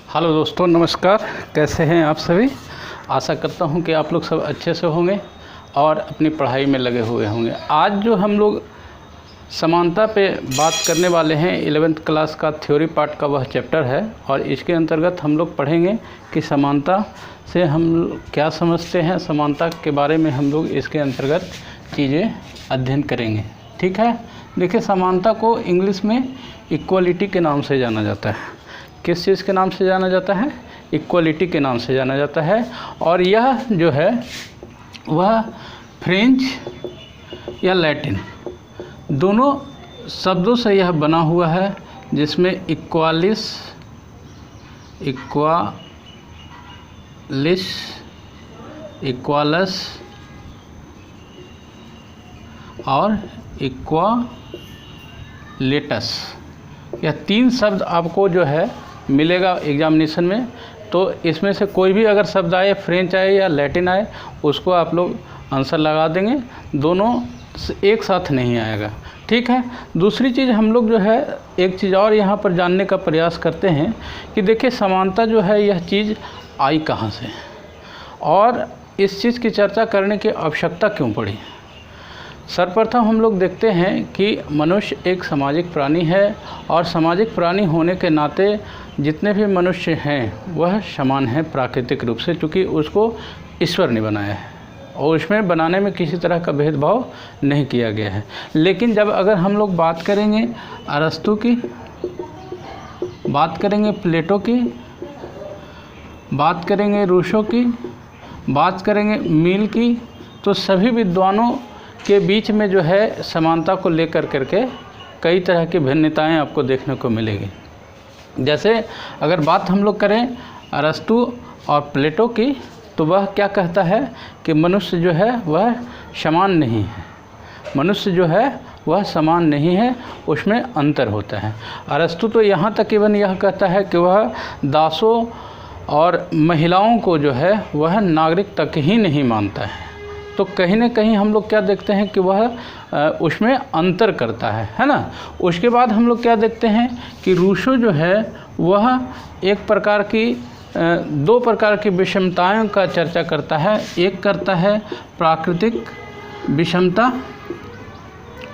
Hello दोस्तों, नमस्कार। कैसे हैं आप सभी? आशा करता हूं कि आप लोग सब अच्छे से होंगे और अपनी पढ़ाई में लगे हुए होंगे। आज जो हम लोग समानता पे बात करने वाले हैं 11th क्लास का थ्योरी पार्ट का वह चैप्टर है और इसके अंतर्गत हम लोग पढ़ेंगे कि समानता से हम क्या समझते हैं। समानता के बारे में हम लोग इसके अंतर्गत चीज़ें अध्ययन करेंगे। ठीक है, देखिए, समानता को इंग्लिश में इक्वलिटी के नाम से जाना जाता है। किस चीज़ के नाम से जाना जाता है? इक्वलिटी के नाम से जाना जाता है। और यह जो है वह फ्रेंच या लैटिन दोनों शब्दों से यह बना हुआ है, जिसमें इक्वालिस, इक्वालस और इक्वालेटस, यह तीन शब्द आपको जो है मिलेगा एग्जामिनेशन में। तो इसमें से कोई भी अगर शब्द आए, फ्रेंच आए या लैटिन आए, उसको आप लोग आंसर लगा देंगे। दोनों एक साथ नहीं आएगा। ठीक है, दूसरी चीज़ हम लोग जो है एक चीज़ और यहाँ पर जानने का प्रयास करते हैं कि देखिए, समानता जो है यह चीज़ आई कहाँ से और इस चीज़ की चर्चा करने की आवश्यकता क्यों पड़ी। सर्वप्रथम हम लोग देखते हैं कि मनुष्य एक सामाजिक प्राणी है और सामाजिक प्राणी होने के नाते जितने भी मनुष्य हैं वह समान हैं प्राकृतिक रूप से, क्योंकि उसको ईश्वर ने बनाया है और उसमें बनाने में किसी तरह का भेदभाव नहीं किया गया है। लेकिन जब अगर हम लोग बात करेंगे अरस्तु की, बात करेंगे प्लेटो की, बात करेंगे रूसो की, बात करेंगे मिल की, तो सभी विद्वानों के बीच में जो है समानता को लेकर करके कई तरह की भिन्नताएं आपको देखने को मिलेगी। जैसे अगर बात हम लोग करें अरस्तु और प्लेटो की, तो वह क्या कहता है कि मनुष्य जो है वह समान नहीं है। मनुष्य जो है वह समान नहीं है, उसमें अंतर होता है। अरस्तु तो यहाँ तक इवन यह कहता है कि वह दासों और महिलाओं को जो है वह नागरिक तक ही नहीं मानता है। तो कहीं ना कहीं हम लोग क्या देखते हैं कि वह उसमें अंतर करता है ना। उसके बाद हम लोग क्या देखते हैं कि रूसो जो है वह एक प्रकार की दो प्रकार की विषमताओं का चर्चा करता है। एक करता है प्राकृतिक विषमता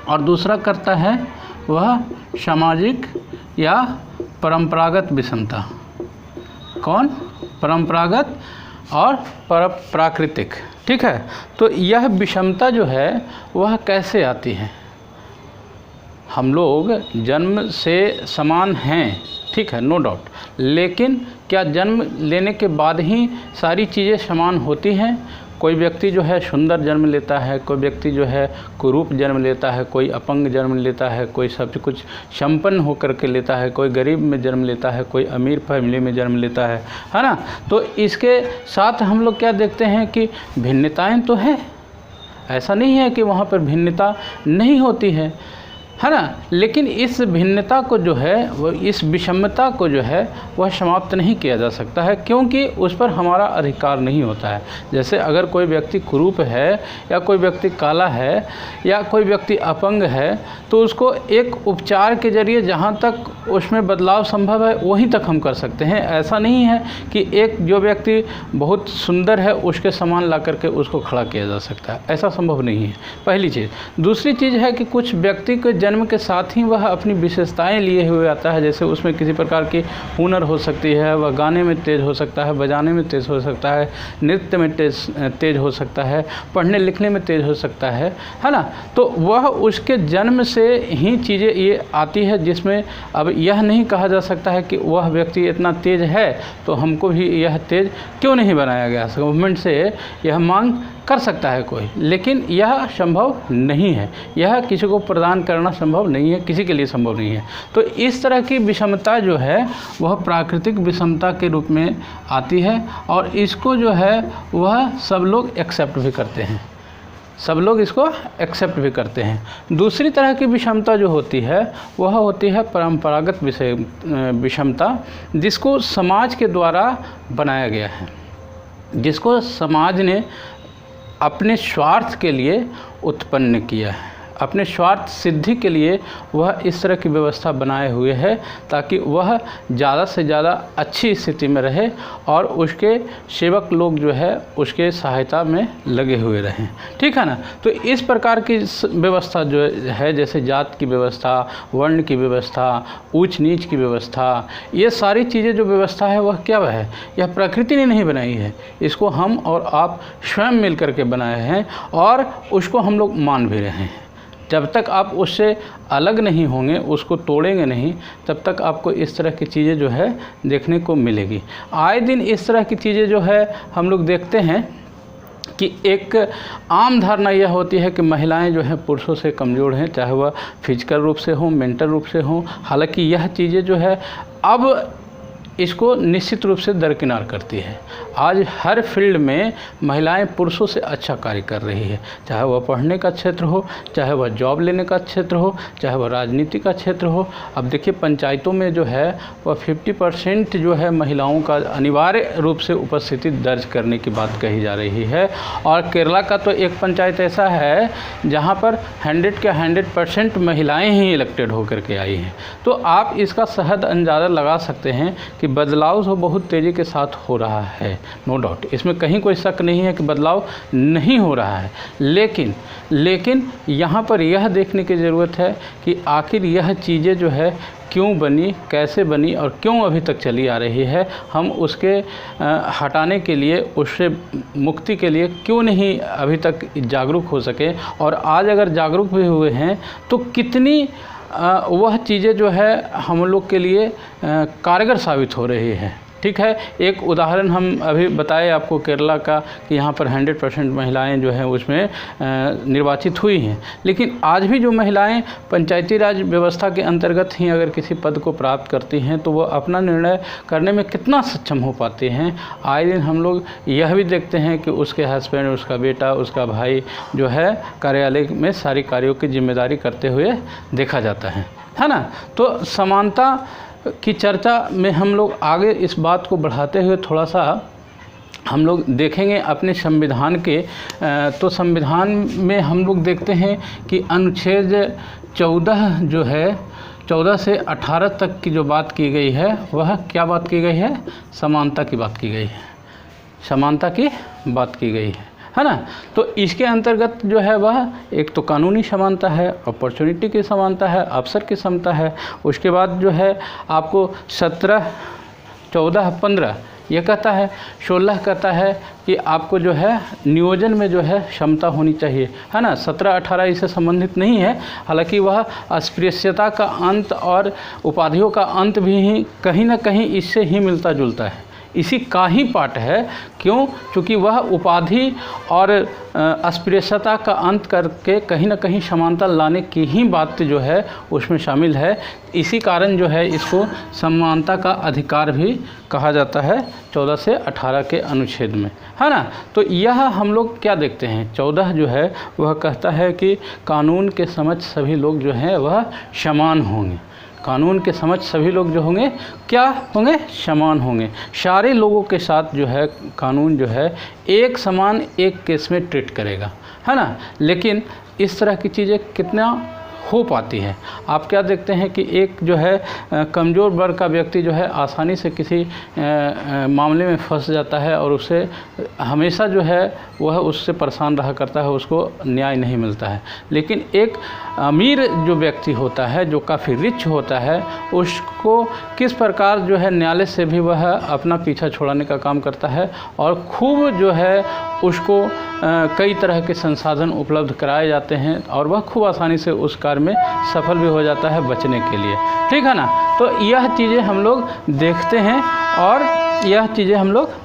और दूसरा करता है वह सामाजिक या परंपरागत विषमता। कौन? परंपरागत और प्राकृतिक। ठीक है, तो यह विषमता जो है वह कैसे आती है? हम लोग जन्म से समान हैं, ठीक है, नो डाउट, लेकिन क्या जन्म लेने के बाद ही सारी चीज़ें समान होती हैं? कोई व्यक्ति जो है सुंदर जन्म लेता है, कोई व्यक्ति जो है कुरूप जन्म लेता है, कोई अपंग जन्म लेता है, कोई सब कुछ संपन्न होकर के लेता है, कोई गरीब में जन्म लेता है, कोई अमीर फैमिली में जन्म लेता है ना। तो इसके साथ हम लोग क्या देखते हैं कि भिन्नताएं तो है, ऐसा नहीं है कि वहाँ पर भिन्नता नहीं होती है ना। लेकिन इस भिन्नता को जो है वो, इस विषमता को जो है वह समाप्त नहीं किया जा सकता है, क्योंकि उस पर हमारा अधिकार नहीं होता है। जैसे अगर कोई व्यक्ति कुरूप है या कोई व्यक्ति काला है या कोई व्यक्ति अपंग है, तो उसको एक उपचार के जरिए जहाँ तक उसमें बदलाव संभव है वहीं तक हम कर सकते हैं। ऐसा नहीं है कि एक जो व्यक्ति बहुत सुंदर है उसके समान ला करके उसको खड़ा किया जा सकता है, ऐसा संभव नहीं है, पहली चीज़। दूसरी चीज़ है कि कुछ व्यक्ति के जन्म के साथ ही वह अपनी विशेषताएं लिए हुए आता है। जैसे उसमें किसी प्रकार की हुनर हो सकती है, वह गाने में तेज़ हो सकता है, बजाने में तेज़ हो सकता है, नृत्य में तेज़ हो सकता है, पढ़ने लिखने में तेज़ हो सकता है ना। तो वह उसके जन्म से ही चीज़ें ये आती है, जिसमें अब यह नहीं कहा जा सकता है कि वह व्यक्ति इतना तेज़ है तो हमको भी यह तेज़ क्यों नहीं बनाया गया। गवर्नमेंट से यह मांग कर सकता है कोई, लेकिन यह संभव नहीं है, यह किसी को प्रदान करना संभव नहीं है, किसी के लिए संभव नहीं है। तो इस तरह की विषमता जो है वह प्राकृतिक विषमता के रूप में आती है और इसको जो है वह सब लोग एक्सेप्ट भी करते हैं, सब लोग इसको एक्सेप्ट भी करते हैं। दूसरी तरह की विषमता जो होती है वह होती है परंपरागत विषमता, जिसको समाज के द्वारा बनाया गया है, जिसको समाज ने अपने स्वार्थ के लिए उत्पन्न किया है। अपने स्वार्थ सिद्धि के लिए वह इस तरह की व्यवस्था बनाए हुए है ताकि वह ज़्यादा से ज़्यादा अच्छी स्थिति में रहे और उसके सेवक लोग जो है उसके सहायता में लगे हुए रहें। ठीक है ना। तो इस प्रकार की व्यवस्था जो है, जैसे जात की व्यवस्था, वर्ण की व्यवस्था, ऊंच नीच की व्यवस्था, ये सारी चीज़ें जो व्यवस्था है वह क्या है, यह प्रकृति ने नहीं बनाई है, इसको हम और आप स्वयं मिल करके बनाए हैं और उसको हम लोग मान भी रहे हैं। जब तक आप उससे अलग नहीं होंगे, उसको तोड़ेंगे नहीं, तब तक आपको इस तरह की चीज़ें जो है देखने को मिलेगी। आए दिन इस तरह की चीज़ें जो है हम लोग देखते हैं कि एक आम धारणा यह होती है कि महिलाएं जो हैं पुरुषों से कमज़ोर हैं, चाहे वह फिजिकल रूप से हो, मेंटल रूप से हो। हालांकि यह चीज़ें जो है अब इसको निश्चित रूप से दरकिनार करती है। आज हर फील्ड में महिलाएं पुरुषों से अच्छा कार्य कर रही है, चाहे वह पढ़ने का क्षेत्र हो, चाहे वह जॉब लेने का क्षेत्र हो, चाहे वह राजनीति का क्षेत्र हो। अब देखिए पंचायतों में जो है वह 50% जो है महिलाओं का अनिवार्य रूप से उपस्थिति दर्ज करने की बात कही जा रही है। और केरला का तो एक पंचायत ऐसा है जहाँ पर 100 के 100% महिलाएँ ही इलेक्टेड होकर के आई हैं। तो आप इसका सहज अंदाज़ा लगा सकते हैं कि बदलाव तो बहुत तेज़ी के साथ हो रहा है, नो डाउट, इसमें कहीं कोई शक नहीं है कि बदलाव नहीं हो रहा है। लेकिन यहाँ पर यह देखने की ज़रूरत है कि आखिर यह चीज़ें जो है क्यों बनी, कैसे बनी और क्यों अभी तक चली आ रही है। हम उसके हटाने के लिए, उससे मुक्ति के लिए क्यों नहीं अभी तक जागरूक हो सके, और आज अगर जागरूक भी हुए हैं तो कितनी वह चीज़ें जो है हम लोग के लिए कारगर साबित हो रही है। ठीक है, एक उदाहरण हम अभी बताए आपको केरला का कि यहाँ पर 100% महिलाएं जो हैं उसमें निर्वाचित हुई हैं। लेकिन आज भी जो महिलाएं पंचायती राज व्यवस्था के अंतर्गत ही अगर किसी पद को प्राप्त करती हैं तो वो अपना निर्णय करने में कितना सक्षम हो पाते हैं। आए दिन हम लोग यह भी देखते हैं कि उसके हस्बैंड, उसका बेटा, उसका भाई जो है कार्यालय में सारी कार्यों की जिम्मेदारी करते हुए देखा जाता है ना। तो समानता की चर्चा में हम लोग आगे इस बात को बढ़ाते हुए थोड़ा सा हम लोग देखेंगे अपने संविधान के। तो संविधान में हम लोग देखते हैं कि अनुच्छेद 14 जो है, 14 से 18 तक की जो बात की गई है वह क्या बात की गई है, समानता की बात की गई है, समानता की बात की गई है ना। तो इसके अंतर्गत जो है वह एक तो कानूनी समानता है, अपॉर्चुनिटी की समानता है, अवसर की समता है। उसके बाद जो है आपको 17, 14, 15 ये कहता है, 16 कहता है कि आपको जो है नियोजन में जो है क्षमता होनी चाहिए, है ना। 17, 18 इससे संबंधित नहीं है, हालांकि वह अस्पृश्यता का अंत और उपाधियों का अंत भी कहीं ना कहीं इससे ही मिलता जुलता है, इसी का ही पाठ है। क्यों? क्योंकि वह उपाधि और अस्पृश्यता का अंत करके कहीं ना कहीं समानता लाने की ही बात जो है उसमें शामिल है। इसी कारण जो है इसको समानता का अधिकार भी कहा जाता है 14 से 18 के अनुच्छेद में, है ना। तो यह हम लोग क्या देखते हैं, 14 जो है वह कहता है कि कानून के समक्ष सभी लोग जो हैं वह समान होंगे। कानून के समझ सभी लोग जो होंगे क्या होंगे, समान होंगे। सारे लोगों के साथ जो है कानून जो है एक समान एक केस में ट्रीट करेगा, है ना। लेकिन इस तरह की चीज़ें कितना हो पाती है। आप क्या देखते हैं कि एक जो है कमज़ोर वर्ग का व्यक्ति जो है आसानी से किसी मामले में फंस जाता है और उसे हमेशा जो है वह उससे परेशान रहा करता है, उसको न्याय नहीं मिलता है। लेकिन एक अमीर जो व्यक्ति होता है, जो काफ़ी रिच होता है, उसको किस प्रकार जो है न्यायालय से भी वह अपना पीछा छुड़ाने का काम करता है और खूब जो है उसको कई तरह के संसाधन उपलब्ध कराए जाते हैं और वह खूब आसानी से उस कार्य में सफल भी हो जाता है बचने के लिए, ठीक है ना। तो यह चीज़ें हम लोग देखते हैं और यह चीज़ें हम लोग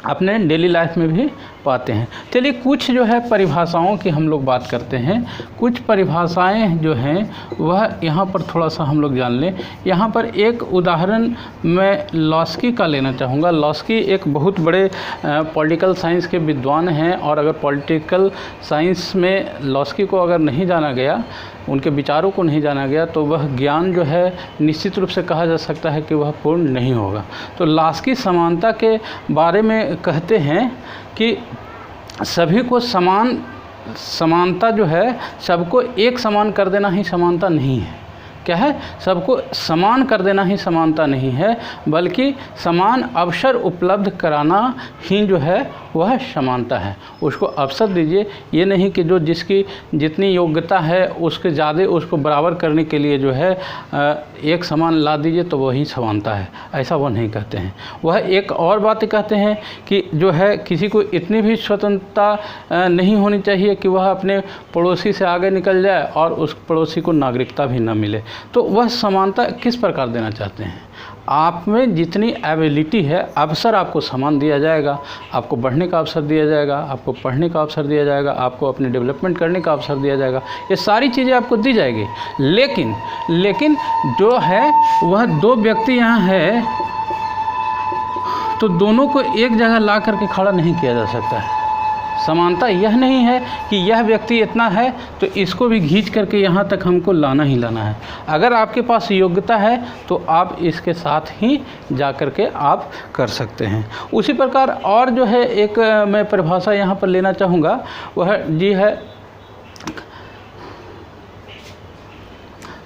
अपने डेली लाइफ में भी पाते हैं। चलिए कुछ जो है परिभाषाओं की हम लोग बात करते हैं। कुछ परिभाषाएं जो हैं वह यहाँ पर थोड़ा सा हम लोग जान लें। यहाँ पर एक उदाहरण मैं लॉस्की का लेना चाहूँगा। लॉस्की एक बहुत बड़े पॉलिटिकल साइंस के विद्वान हैं और अगर पॉलिटिकल साइंस में लॉस्की को अगर नहीं जाना गया, उनके विचारों को नहीं जाना गया, तो वह ज्ञान जो है निश्चित रूप से कहा जा सकता है कि वह पूर्ण नहीं होगा। तो लॉस्की समानता के बारे में कहते हैं कि सभी को समान समानता जो है, सबको एक समान कर देना ही समानता नहीं है। क्या है? सबको समान कर देना ही समानता नहीं है, बल्कि समान अवसर उपलब्ध कराना ही जो है वह समानता है। उसको अवसर दीजिए, ये नहीं कि जो जिसकी जितनी योग्यता है उसके ज़्यादा उसको बराबर करने के लिए जो है एक समान ला दीजिए तो वही समानता है, ऐसा वो नहीं कहते हैं। वह एक और बात कहते हैं कि जो है किसी को इतनी भी स्वतंत्रता नहीं होनी चाहिए कि वह अपने पड़ोसी से आगे निकल जाए और उस पड़ोसी को नागरिकता भी न मिले। तो वह समानता किस प्रकार देना चाहते हैं? आप में जितनी एबिलिटी है, अवसर आपको समान दिया जाएगा, आपको बढ़ने का अवसर दिया जाएगा, आपको पढ़ने का अवसर दिया जाएगा, आपको अपने डेवलपमेंट करने का अवसर दिया जाएगा, ये सारी चीज़ें आपको दी जाएगी। लेकिन जो है वह दो व्यक्ति यहाँ है तो दोनों को एक जगह ला करके खड़ा नहीं किया जा सकता है। समानता यह नहीं है कि यह व्यक्ति इतना है तो इसको भी खींच करके यहाँ तक हमको लाना ही लाना है। अगर आपके पास योग्यता है तो आप इसके साथ ही जा कर के आप कर सकते हैं। उसी प्रकार और जो है एक मैं परिभाषा यहाँ पर लेना चाहूँगा, वह जी है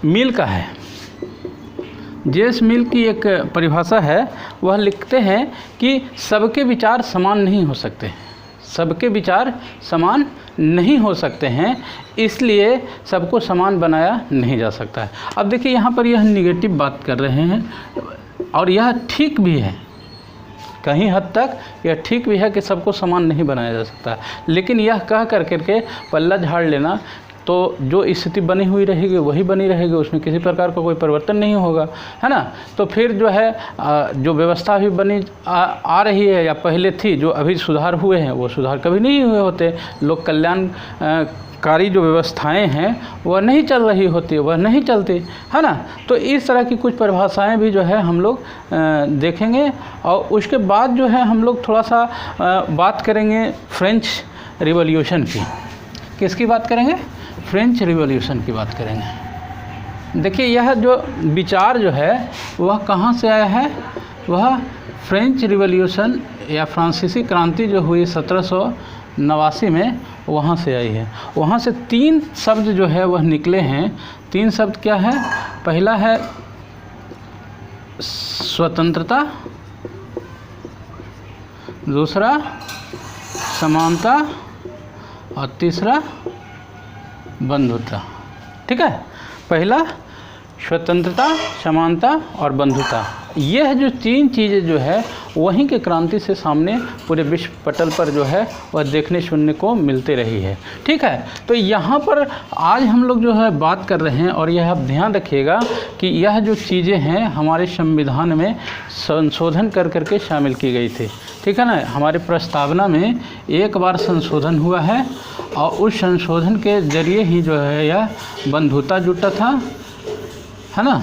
मिल का है। जेम्स मिल की एक परिभाषा है, वह लिखते हैं कि सबके विचार समान नहीं हो सकते, सबके विचार समान नहीं हो सकते हैं, इसलिए सबको समान बनाया नहीं जा सकता है। अब देखिए यहाँ पर यह निगेटिव बात कर रहे हैं और यह ठीक भी है, कहीं हद तक यह ठीक भी है कि सबको समान नहीं बनाया जा सकता, लेकिन यह कह कर के पल्ला झाड़ लेना तो जो स्थिति बनी हुई रहेगी वही बनी रहेगी, उसमें किसी प्रकार का कोई परिवर्तन नहीं होगा, है ना। तो फिर जो है जो व्यवस्था अभी बनी आ रही है या पहले थी, जो अभी सुधार हुए हैं वो सुधार कभी नहीं हुए होते। लोक कल्याणकारी जो व्यवस्थाएं हैं वह नहीं चल रही होती, वह नहीं चलती, है ना। तो इस तरह की कुछ परिभाषाएं भी जो है हम लोग देखेंगे। और उसके बाद जो है हम लोग थोड़ा सा बात करेंगे फ्रेंच रिवॉल्यूशन की। किसकी बात करेंगे? फ्रेंच रिवॉल्यूशन की बात करेंगे। देखिए यह जो विचार जो है वह कहाँ से आया है? वह फ्रेंच रिवॉल्यूशन या फ्रांसीसी क्रांति जो हुई 1789 में, वहाँ से आई है। वहाँ से 3 शब्द जो है वह निकले हैं। 3 शब्द क्या है? पहला है स्वतंत्रता, दूसरा समानता और तीसरा बंधुता। ठीक है, पहला स्वतंत्रता, समानता और बंधुता। यह जो 3 चीज़ें जो है वहीं के क्रांति से सामने पूरे विश्व पटल पर जो है वह देखने सुनने को मिलते रही है। ठीक है, तो यहाँ पर आज हम लोग जो है बात कर रहे हैं, और यह आप ध्यान रखिएगा कि यह जो चीज़ें हैं हमारे संविधान में संशोधन कर करके शामिल की गई थी। ठीक है ना, हमारे प्रस्तावना में एक बार संशोधन हुआ है और उस संशोधन के जरिए ही जो है यह बंधुता जुटा था, है ना।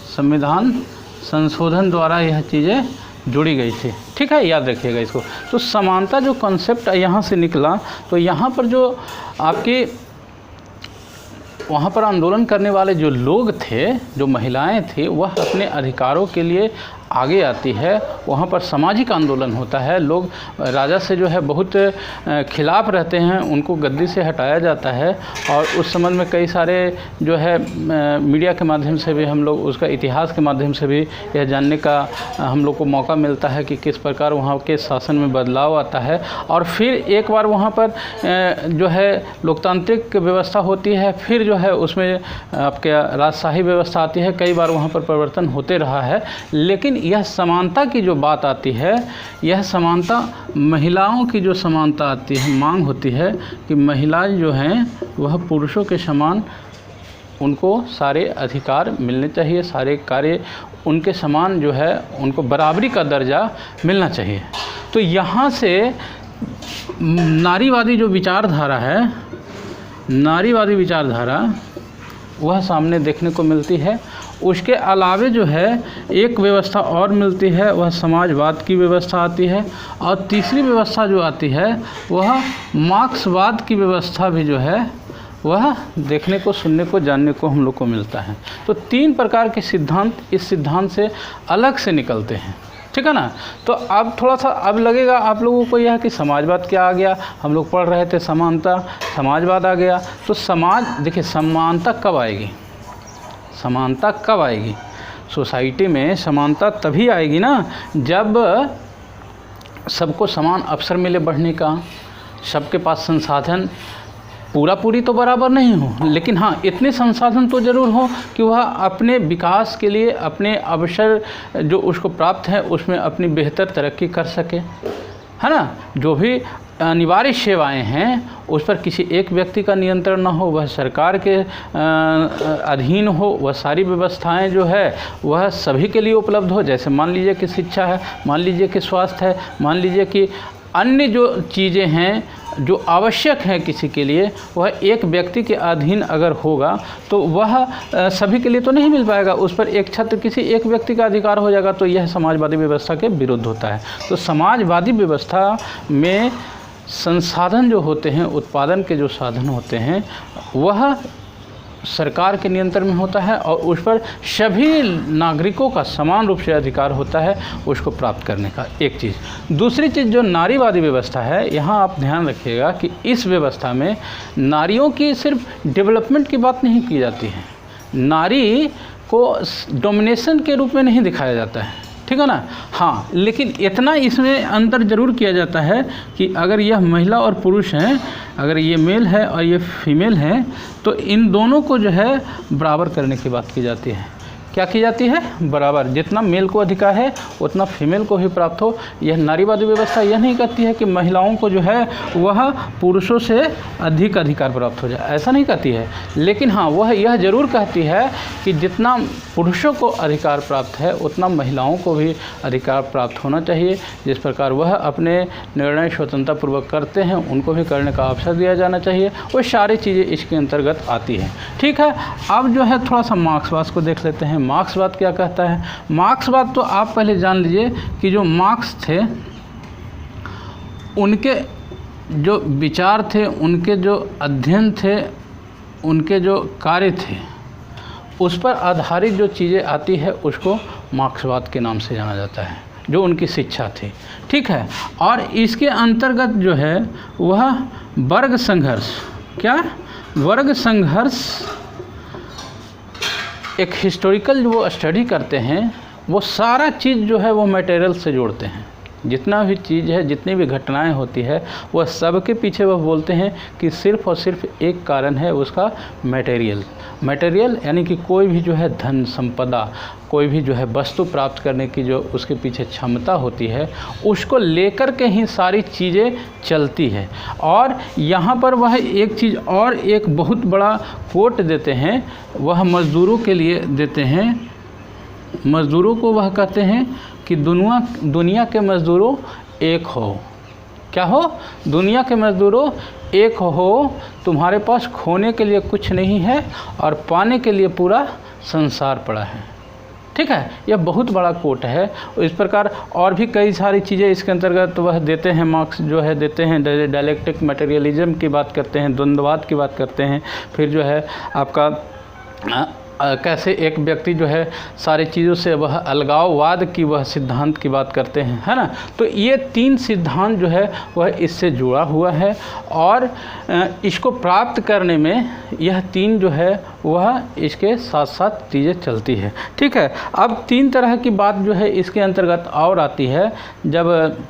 संविधान संशोधन द्वारा यह चीज़ें जुड़ी गई थी। ठीक है, याद रखिएगा इसको। तो समानता जो कॉन्सेप्ट यहाँ से निकला, तो यहाँ पर जो आपके वहाँ पर आंदोलन करने वाले जो लोग थे, जो महिलाएं थी, वह अपने अधिकारों के लिए आगे आती है। वहाँ पर सामाजिक आंदोलन होता है, लोग राजा से जो है बहुत खिलाफ रहते हैं, उनको गद्दी से हटाया जाता है। और उस संबंध में कई सारे जो है मीडिया के माध्यम से भी हम लोग, उसका इतिहास के माध्यम से भी यह जानने का हम लोग को मौका मिलता है कि किस प्रकार वहाँ के शासन में बदलाव आता है। और फिर एक बार वहाँ पर जो है लोकतांत्रिक व्यवस्था होती है, फिर जो है उसमें आपके राजशाही व्यवस्था आती है। कई बार वहाँ पर परिवर्तन होते रहा है, लेकिन यह समानता की जो बात आती है, यह समानता महिलाओं की जो समानता आती है, मांग होती है कि महिलाएं जो हैं वह पुरुषों के समान, उनको सारे अधिकार मिलने चाहिए, सारे कार्य उनके समान जो है, उनको बराबरी का दर्जा मिलना चाहिए। तो यहाँ से नारीवादी जो विचारधारा है, नारीवादी विचारधारा वह सामने देखने को मिलती है। उसके अलावे जो है एक व्यवस्था और मिलती है, वह समाजवाद की व्यवस्था आती है। और तीसरी व्यवस्था जो आती है वह मार्क्सवाद की व्यवस्था भी जो है वह देखने को, सुनने को, जानने को हम लोग को मिलता है। तो 3 प्रकार के सिद्धांत इस सिद्धांत से अलग से निकलते हैं। ठीक है ना। तो अब थोड़ा सा अब लगेगा आप लोगों को यह कि समाजवाद क्या आ गया, हम लोग पढ़ रहे थे समानता, समाजवाद आ गया। तो समाज, देखिए समानता कब आएगी, समानता कब आएगी सोसाइटी में? समानता तभी आएगी ना जब सबको समान अवसर मिले बढ़ने का, सबके पास संसाधन पूरी तो बराबर नहीं हो, लेकिन हाँ इतने संसाधन तो ज़रूर हो कि वह अपने विकास के लिए अपने अवसर जो उसको प्राप्त है उसमें अपनी बेहतर तरक्की कर सके, है ना। जो भी अनिवार्य सेवाएं हैं उस पर किसी एक व्यक्ति का नियंत्रण ना हो, वह सरकार के अधीन हो, वह सारी व्यवस्थाएं जो है वह सभी के लिए उपलब्ध हो। जैसे मान लीजिए कि शिक्षा है, मान लीजिए कि स्वास्थ्य है, मान लीजिए कि अन्य जो चीज़ें हैं जो आवश्यक है किसी के लिए, वह एक व्यक्ति के अधीन अगर होगा तो वह सभी के लिए तो नहीं मिल पाएगा, उस पर एक छत्र किसी एक व्यक्ति का अधिकार हो जाएगा, तो यह समाजवादी व्यवस्था के विरुद्ध होता है। तो समाजवादी व्यवस्था में संसाधन जो होते हैं, उत्पादन के जो साधन होते हैं, वह सरकार के नियंत्रण में होता है और उस पर सभी नागरिकों का समान रूप से अधिकार होता है उसको प्राप्त करने का। एक चीज़। दूसरी चीज़ जो नारीवादी व्यवस्था है, यहाँ आप ध्यान रखिएगा कि इस व्यवस्था में नारियों की सिर्फ डेवलपमेंट की बात नहीं की जाती है, नारी को डोमिनेशन के रूप में नहीं दिखाया जाता है, ठीक है ना। हाँ, लेकिन इतना इसमें अंतर ज़रूर किया जाता है कि अगर यह महिला और पुरुष हैं, अगर ये मेल है और ये फीमेल है, तो इन दोनों को जो है बराबर करने की बात की जाती है। क्या की जाती है? बराबर। जितना मेल को अधिकार है उतना फीमेल को भी प्राप्त हो। यह नारीवादी व्यवस्था यह नहीं कहती है कि महिलाओं को जो है वह पुरुषों से अधिक अधिकार प्राप्त हो जाए, ऐसा नहीं कहती है। लेकिन हाँ, वह यह ज़रूर कहती है कि जितना पुरुषों को अधिकार प्राप्त है उतना महिलाओं को भी अधिकार प्राप्त होना चाहिए। जिस प्रकार वह अपने निर्णय स्वतंत्रतापूर्वक करते हैं, उनको भी करने का अवसर दिया जाना चाहिए। वो सारी चीज़ें इसके अंतर्गत आती हैं, ठीक है। अब जो है थोड़ा सा मार्क्सवाद को देख लेते हैं। मार्क्सवाद क्या कहता है? मार्क्सवाद तो आप पहले जान लीजिए कि जो मार्क्स थे उनके जो विचार थे, उनके जो अध्ययन थे, उनके जो कार्य थे, उस पर आधारित जो चीज़ें आती है उसको मार्क्सवाद के नाम से जाना जाता है, जो उनकी शिक्षा थी, ठीक है। और इसके अंतर्गत जो है वह वर्ग संघर्ष, क्या वर्ग संघर्ष एक हिस्टोरिकल जो वो स्टडी करते हैं, वो सारा चीज़ जो है वो मटेरियल से जोड़ते हैं। जितना भी चीज़ है, जितनी भी घटनाएं होती है, वह सब के पीछे वह बोलते हैं कि सिर्फ और सिर्फ एक कारण है उसका मटेरियल। मटेरियल यानी कि कोई भी जो है धन संपदा, कोई भी जो है वस्तु प्राप्त करने की जो उसके पीछे क्षमता होती है, उसको लेकर के ही सारी चीज़ें चलती है। और यहाँ पर वह एक चीज़ और एक बहुत बड़ा कोट देते हैं, वह मज़दूरों के लिए देते हैं। मज़दूरों को वह कहते हैं कि दुनिया के मज़दूरों एक हो। क्या हो? दुनिया के मज़दूरों एक हो, तुम्हारे पास खोने के लिए कुछ नहीं है और पाने के लिए पूरा संसार पड़ा है, ठीक है। यह बहुत बड़ा कोट है। इस प्रकार और भी कई सारी चीज़ें इसके अंतर्गत वह देते हैं। मार्क्स जो है देते हैं, डायलेक्टिक मटेरियलिज्म की बात करते हैं, द्वंद्ववाद की बात करते हैं, फिर जो है आपका कैसे एक व्यक्ति जो है सारी चीज़ों से वह अलगाववाद की वह सिद्धांत की बात करते हैं, है ना। तो ये तीन सिद्धांत जो है वह इससे जुड़ा हुआ है और इसको प्राप्त करने में यह तीन जो है वह इसके साथ साथ चीज़ें चलती है, ठीक है। अब तीन तरह की बात जो है इसके अंतर्गत और आती है। जब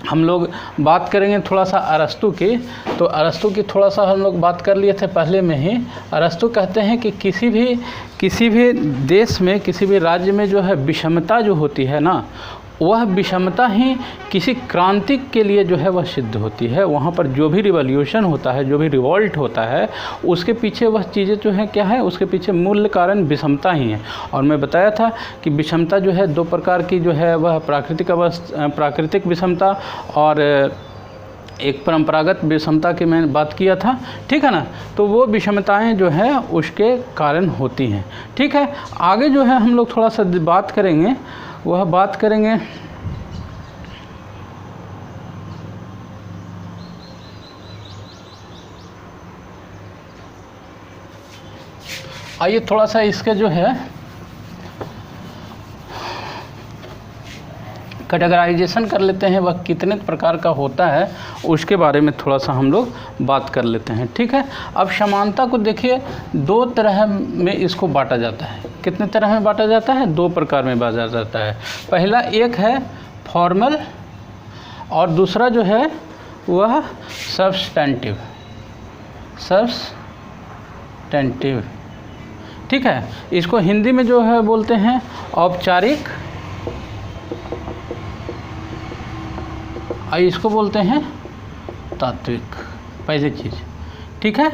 हम लोग बात करेंगे थोड़ा सा अरस्तु की, तो अरस्तु की थोड़ा सा हम लोग बात कर लिए थे पहले में ही। अरस्तु कहते हैं कि किसी भी देश में, किसी भी राज्य में जो है विषमता जो होती है ना, वह विषमता ही किसी क्रांति के लिए जो है वह सिद्ध होती है। वहाँ पर जो भी रिवॉल्यूशन होता है, जो भी रिवॉल्ट होता है, उसके पीछे वह चीज़ें जो हैं क्या है, उसके पीछे मूल कारण विषमता ही है। और मैं बताया था कि विषमता जो है दो प्रकार की जो है वह प्राकृतिक विषमता और एक परंपरागत विषमता की मैंने बात किया था, ठीक है ना। तो वो विषमताएं जो है उसके कारण होती हैं, ठीक है। आगे जो है हम लोग थोड़ा सा बात करेंगे, वह बात करेंगे आइए थोड़ा सा इसके जो है कैटेगराइजेशन कर लेते हैं, वह कितने प्रकार का होता है उसके बारे में थोड़ा सा हम लोग बात कर लेते हैं। ठीक है, अब समानता को देखिए, दो तरह में इसको बांटा जाता है। कितने तरह में बांटा जाता है? दो प्रकार में बांटा जाता है। पहला एक है फॉर्मल और दूसरा जो है वह सब्सटेंटिव। ठीक है, इसको हिंदी में जो है बोलते हैं औपचारिक, इसको बोलते हैं तात्विक, पहली चीज़। ठीक है,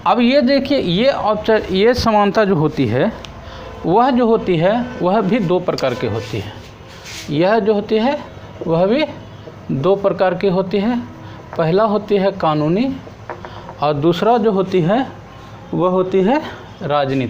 अब ये देखिए, ये समानता जो होती है वह भी दो प्रकार की होती है। यह जो होती है वह भी दो प्रकार की होती है। पहला होती है कानूनी और दूसरा जो होती है वह होती है राजनीतिक।